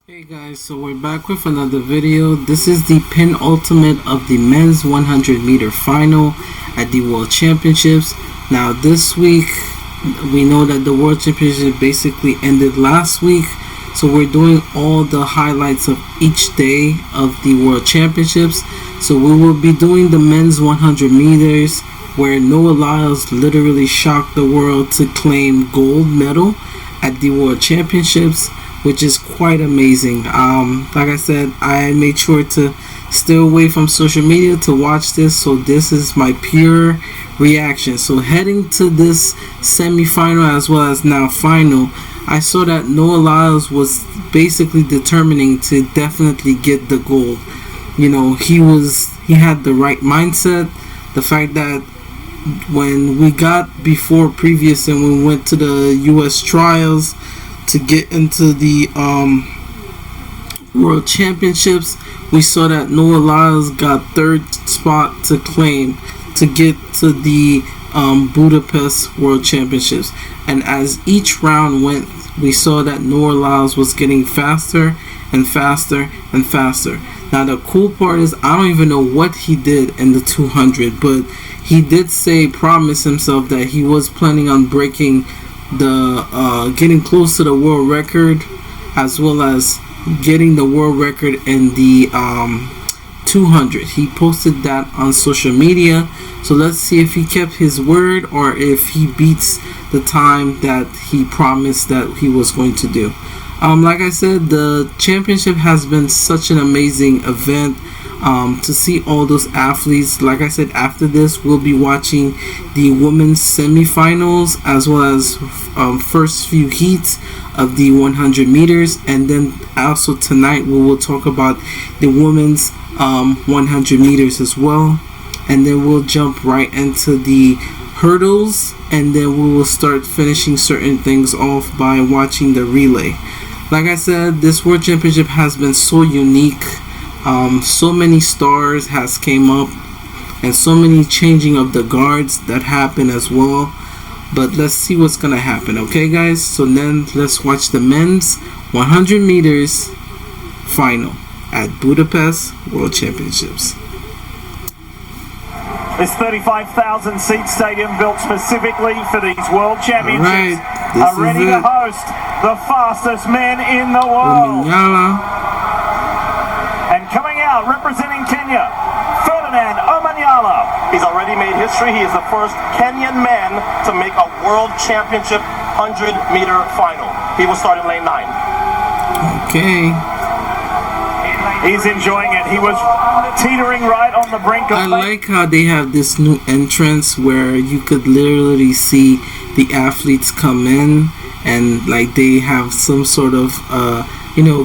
Hey guys, so we're back with another video. This is the penultimate of the men's 100 meter final at the World Championships. Now this week, we know that the World Championship basically ended last week, so we're doing all the highlights of each day of the World Championships. So we will be doing the men's 100 meters where Noah Lyles literally shocked the world to claim gold medal at the World Championships, which is quite amazing. Like I said, I made sure to stay away from social media to watch this, so this is my pure reaction. So heading to this semi-final as well as now final, I saw that Noah Lyles was basically determining to definitely get the gold. You know, he had the right mindset. The fact that when we got before previous and we went to the US trials to get into the World Championships, we saw that Noah Lyles got third spot to claim to get to the Budapest World Championships. And as each round went, we saw that Noah Lyles was getting faster and faster and faster. Now the cool part is, I don't even know what he did in the 200, but he did promise himself that he was planning on breaking getting close to the world record, as well as getting the world record in the 200. He posted that on social media, so let's see if he kept his word or if he beats the time that he promised that he was going to do. Like I said, the championship has been such an amazing event. To see all those athletes. Like I said, after this we'll be watching the women's semifinals as well as first few heats of the 100 meters, and then also tonight we will talk about the women's 100 meters as well, and then we'll jump right into the hurdles, and then we will start finishing certain things off by watching the relay. Like I said, this World Championship has been so unique. So many stars has came up, and so many changing of the guards that happen as well. But let's see what's gonna happen, okay guys? So then let's watch the men's 100 meters final at Budapest World Championships. This 35,000 seat stadium built specifically for these World Championships are ready to host the fastest men in the world. And coming out representing Kenya, Ferdinand Omanyala. He's already made history. He is the first Kenyan man to make a World Championship 100-meter final. He will start in lane 9. Okay. He's enjoying it. He was teetering right on the brink of... I like how they have this new entrance where you could literally see the athletes come in, and like they have some sort of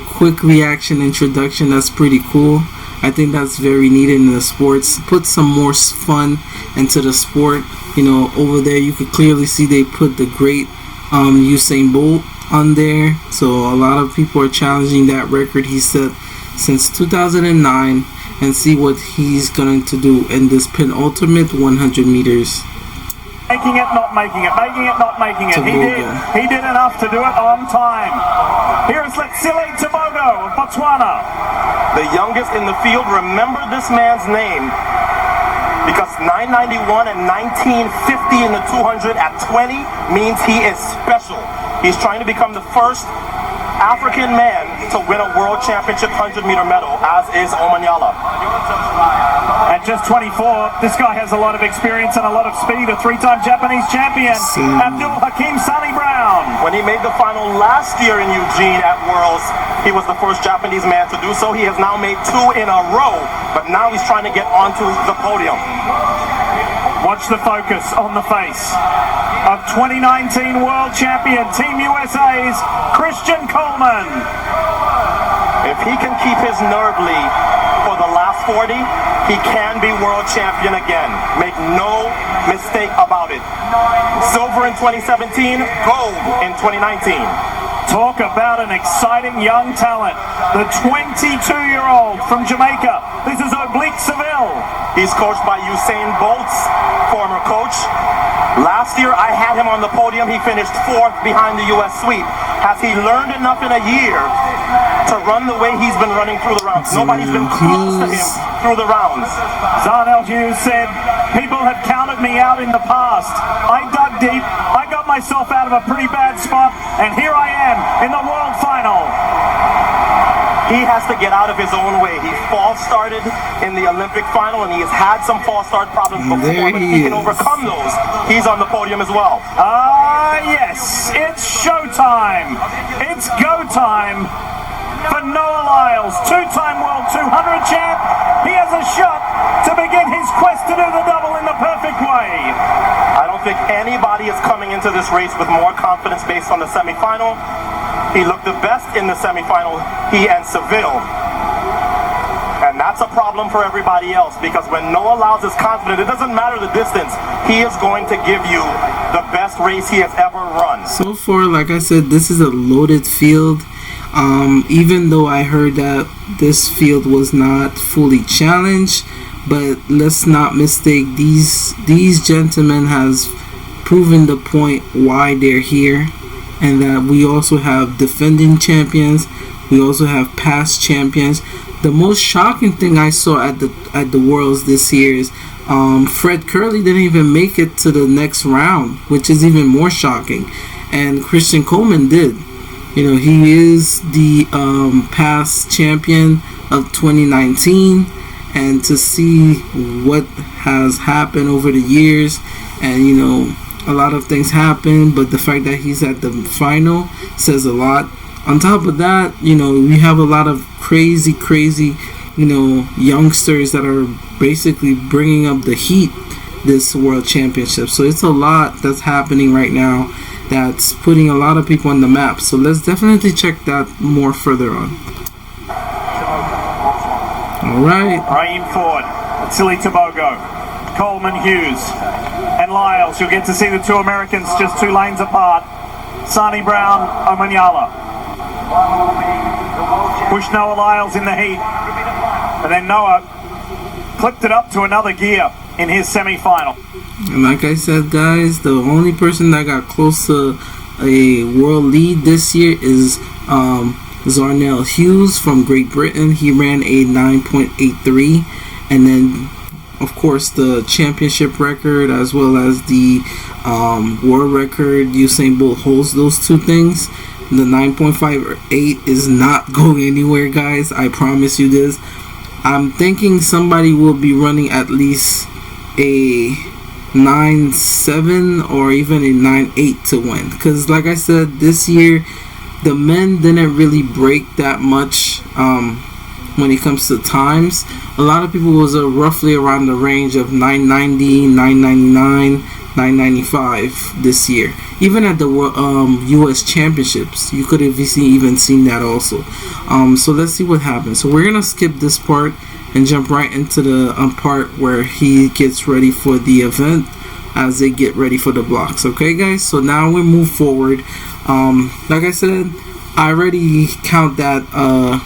quick reaction introduction. That's pretty cool. I think that's very needed in the sports. Put some more fun into the sport. Over there you could clearly see they put the great Usain Bolt on there. So a lot of people are challenging that record he set since 2009, and see what he's going to do in this penultimate 100 meters. Making it, not making it, making it, not making it. He did enough to do it on time. Here is Letsile Tebogo of Botswana. The youngest in the field. Remember this man's name, because 991 and 1950 in the 200 at 20 means he is special. He's trying to become the first African man to win a World Championship 100-meter medal, as is Omanyala. At just 24, this guy has a lot of experience and a lot of speed. A three-time Japanese champion, Abdul Hakim Sani Brown. When he made the final last year in Eugene at Worlds, he was the first Japanese man to do so. He has now made 2 in a row, but now he's trying to get onto the podium. Watch the focus on the face of 2019 World Champion Team USA's Christian Coleman. If he can keep his nerve lead for the last 40, he can be world champion again. Make no mistake about it. Silver in 2017, gold in 2019. Talk about an exciting young talent. The 22-year-old from Jamaica. This is Oblique Seville. He's coached by Usain Bolt's former coach. Last year, I had him on the podium. He finished 4th behind the U.S. sweep. Has he learned enough in a year to run the way he's been running through the rounds. Nobody's been close to him through the rounds. Darnell Hughes said, people have counted me out in the past. I dug deep, I got myself out of a pretty bad spot, and here I am in the world final. He has to get out of his own way. He false started in the Olympic final, and he has had some false start problems before, but if he can overcome those, he's on the podium as well. Yes, it's showtime. It's go time for Noah Lyles, two-time World 200 champ. He has a shot to begin his quest to do the double in the perfect way. I don't think anybody is coming into this race with more confidence based on the semifinal. He looked the best in the semifinal, he and Seville. And that's a problem for everybody else, because when Noah Lyles is confident, it doesn't matter the distance. He is going to give you the best race he has ever run. So far, like I said, this is a loaded field. Even though I heard that this field was not fully challenged, but let's not mistake, these gentlemen has proven the point why they're here, and that we also have defending champions, we also have past champions. The most shocking thing I saw at the Worlds this year is Fred Curley didn't even make it to the next round, which is even more shocking, and Christian Coleman did. You know, he is the past champion of 2019, and to see what has happened over the years, and you know, a lot of things happen, but the fact that he's at the final says a lot. On top of that, you know, we have a lot of crazy, you know, youngsters that are basically bringing up the heat this World Championship. So it's a lot that's happening right now that's putting a lot of people on the map. So let's definitely check that more further on. Alright. Raheem Ford, Silly Tobago, Coleman Hughes, and Lyles. You'll get to see the two Americans just 2 lanes apart. Sarnie Brown, Omanyala. Push Noah Lyles in the heat. And then Noah clipped it up to another gear in his semi-final. And like I said, guys, the only person that got close to a world lead this year is Darnell Hughes from Great Britain. He ran a 9.83, and then of course the championship record as well as the world record, Usain Bolt holds those two things. The 9.58 is not going anywhere, guys. I promise you this. I'm thinking somebody will be running at least a 9.7 or even a 9.8 to win, because like I said, this year the men didn't really break that much when it comes to times. A lot of people was roughly around the range of 990, 999, 995 this year. Even at the US Championships, you could have even seen that also. So let's see what happens. So we're gonna skip this part and jump right into the part where he gets ready for the event as they get ready for the blocks. Okay, guys, so now we move forward. Like I said, I already count that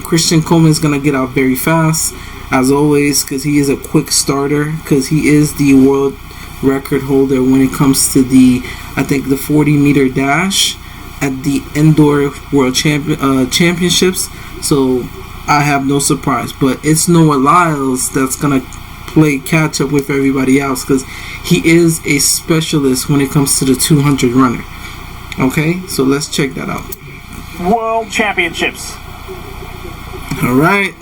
Christian Coleman is gonna get out very fast, as always, because he is a quick starter, because he is the world record holder when it comes to the, I think, the 40-meter dash at the indoor world championships. So I have no surprise, but it's Noah Lyles that's gonna play catch up with everybody else, because he is a specialist when it comes to the 200 runner. Okay, so let's check that out. World Championships. All right.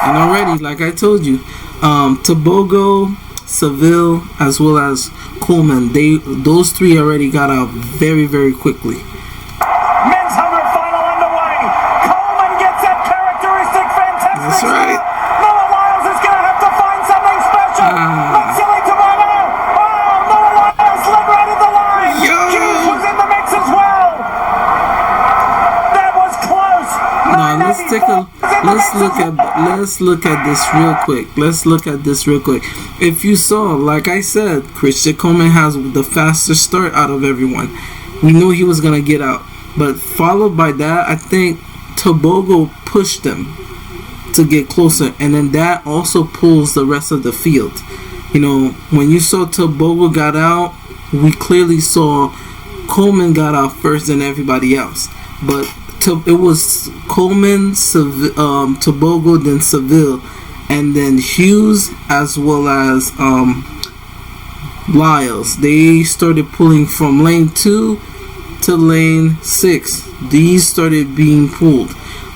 And already, like I told you, Tobago, Seville, as well as Coleman, those three already got out very, very quickly. Men's 100 final underway. Coleman gets that characteristic fantastic. That's right. Noah Lyles is going to have to find something special. Not silly Tobago. Oh, Noah Lyles led right at the line. Hughes was in the mix as well. That was close. Now let's look at this real quick. Let's look at this real quick. If you saw, like I said, Christian Coleman has the fastest start out of everyone. We knew he was gonna get out, but followed by that, I think Tobago pushed him to get closer, and then that also pulls the rest of the field. You know, when you saw Tobago got out, we clearly saw Coleman got out first than everybody else. But it was Coleman, Tobogo, then Seville, and then Hughes as well as Lyles. They started pulling from lane 2 to lane 6. These started being pulled,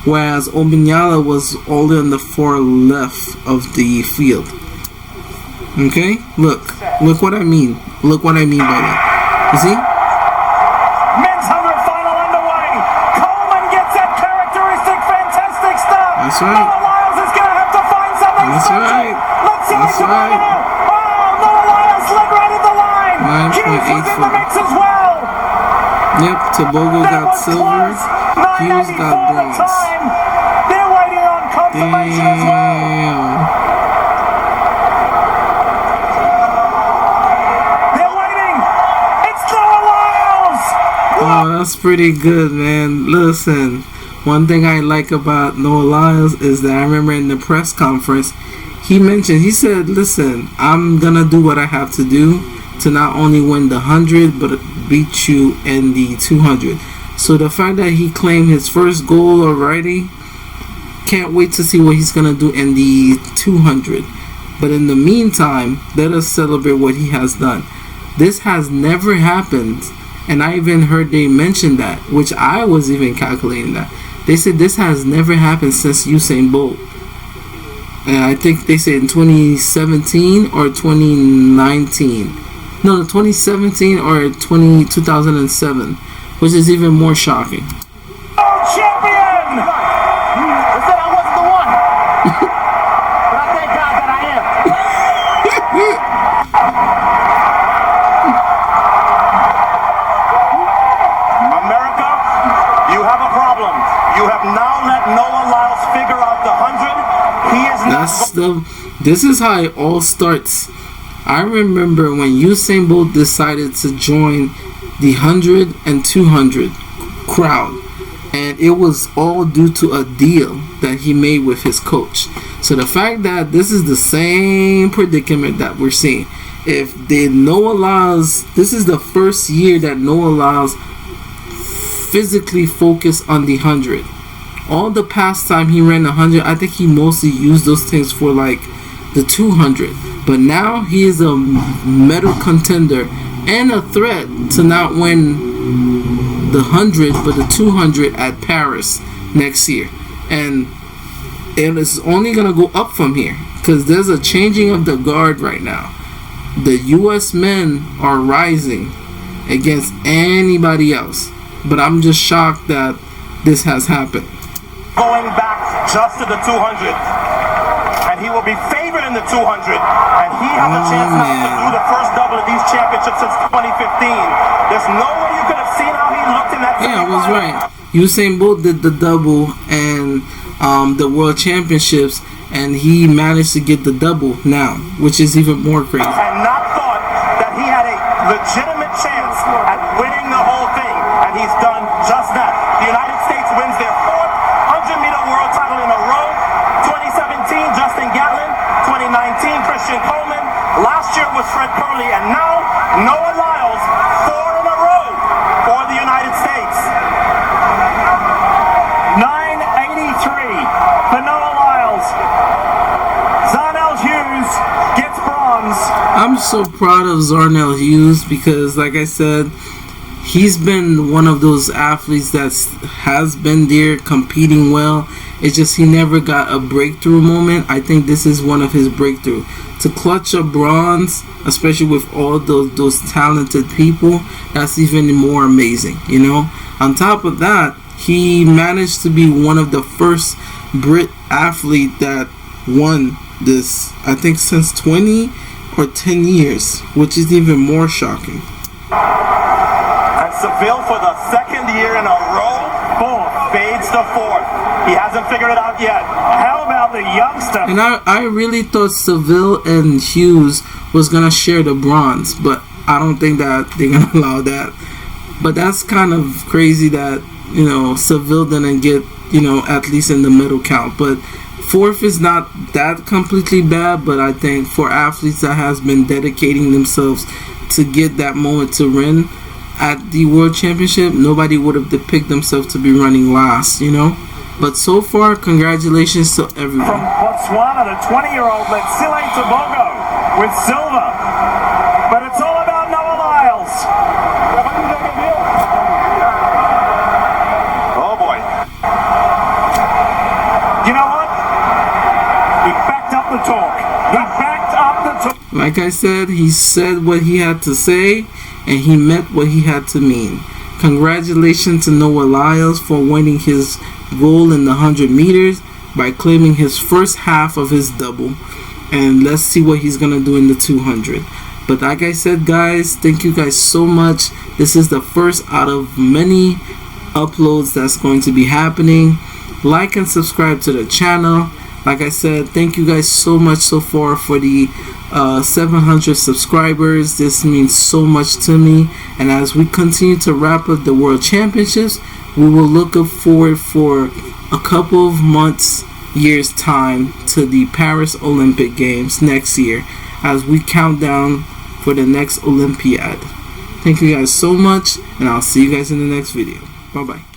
whereas Obinyala was all on the far left of the field. Okay, look what I mean. Look what I mean by that. You see? Men's 100 final underway. Coleman gets that characteristic, fantastic start. That's right. Noah Lyles is going to have to find something That's special. right. Let's see That's what right. Oh, Noah Lyles led right at the line. Hughes was in the mix as well. Yep, Tobogo got silver. Hughes got bronze. They're waiting on confirmation as well. Damn. They're waiting. It's Noah Lyles. Oh, that's pretty good, man. Listen, one thing I like about Noah Lyles is that I remember in the press conference, he said, listen, I'm going to do what I have to do to not only win the 100, but beat you in the 200. So the fact that he claimed his first goal already, can't wait to see what he's going to do in the 200. But in the meantime, let us celebrate what he has done. This has never happened, and I even heard they mention that, which I was even calculating that. They said this has never happened since Usain Bolt. And I think they said in 2017 or 2019. No, 2017 or 2007, which is even more shocking. Champion! They said I wasn't the one. But I thank God that I am. America, you have a problem. You have now let Noah Lyles figure out the 100. He is not. This is how it all starts. I remember when Usain Bolt decided to join the 100 and 200 crowd, and it was all due to a deal that he made with his coach. So the fact that this is the same predicament that we're seeing, if Noah Lyles, this is the first year that Noah Lyles physically focused on the 100. All the past time he ran 100, I think he mostly used those things for like the 200. But now he is a medal contender and a threat to not win the 100 but the 200 at Paris next year. And it's only going to go up from here because there's a changing of the guard right now. The U.S. men are rising against anybody else. But I'm just shocked that this has happened. Going back just to the 200. And he will be favored in the 200. And he has a chance now to do the first double of these championships since 2015. There's no way you could have seen how he looked in that. Yeah, I was right. Usain Bolt did the double and the World Championships, and he managed to get the double now, which is even more crazy. And not thought that he had a legitimate chance at winning the whole thing. And he's done just that. The United States wins their fourth 100-meter world title in a row. 2017, Justin Gatlin. 2019, Christian Coleman. Last year was Fred Purley. And now, Noah Lyles, 4 in a row for the United States. 983 for Noah Lyles. Zarnell Hughes gets bronze. I'm so proud of Zarnell Hughes because, like I said, he's been one of those athletes that has been there competing well. It's just he never got a breakthrough moment. I think this is one of his breakthrough. To clutch a bronze, especially with all those talented people, that's even more amazing, you know. On top of that, he managed to be one of the first Brit athlete that won this, I think, since 20 or 10 years, which is even more shocking. And Seville, for the second year in a row, fades to 4th. He hasn't figured it out yet. How about the youngster? And I really thought Seville and Hughes was going to share the bronze, but I don't think that they're going to allow that. But that's kind of crazy that, you know, Seville didn't get, you know, at least in the medal count. But 4th is not that completely bad, but I think for athletes that has been dedicating themselves to get that moment to win, at the World Championship, nobody would have depicted themselves to be running last, you know. But so far, congratulations to everyone. From Botswana, the 20-year-old Letsile Tobogo with silver. But it's all about Noah Lyles. Oh boy. You know what? He backed up the talk. He backed up the talk. Like I said, he said what he had to say, and he meant what he had to mean. Congratulations to Noah Lyles for winning his goal in the 100 meters by claiming his first half of his double. And let's see what he's going to do in the 200. But like I said, guys, thank you guys so much. This is the first out of many uploads that's going to be happening. Like and subscribe to the channel. Like I said, thank you guys so much so far for the 700 subscribers. This means so much to me, and as we continue to wrap up the World Championships, we will look forward for a couple of months, years time to the Paris Olympic Games next year as we count down for the next Olympiad. Thank you guys so much, and I'll see you guys in the next video. Bye bye.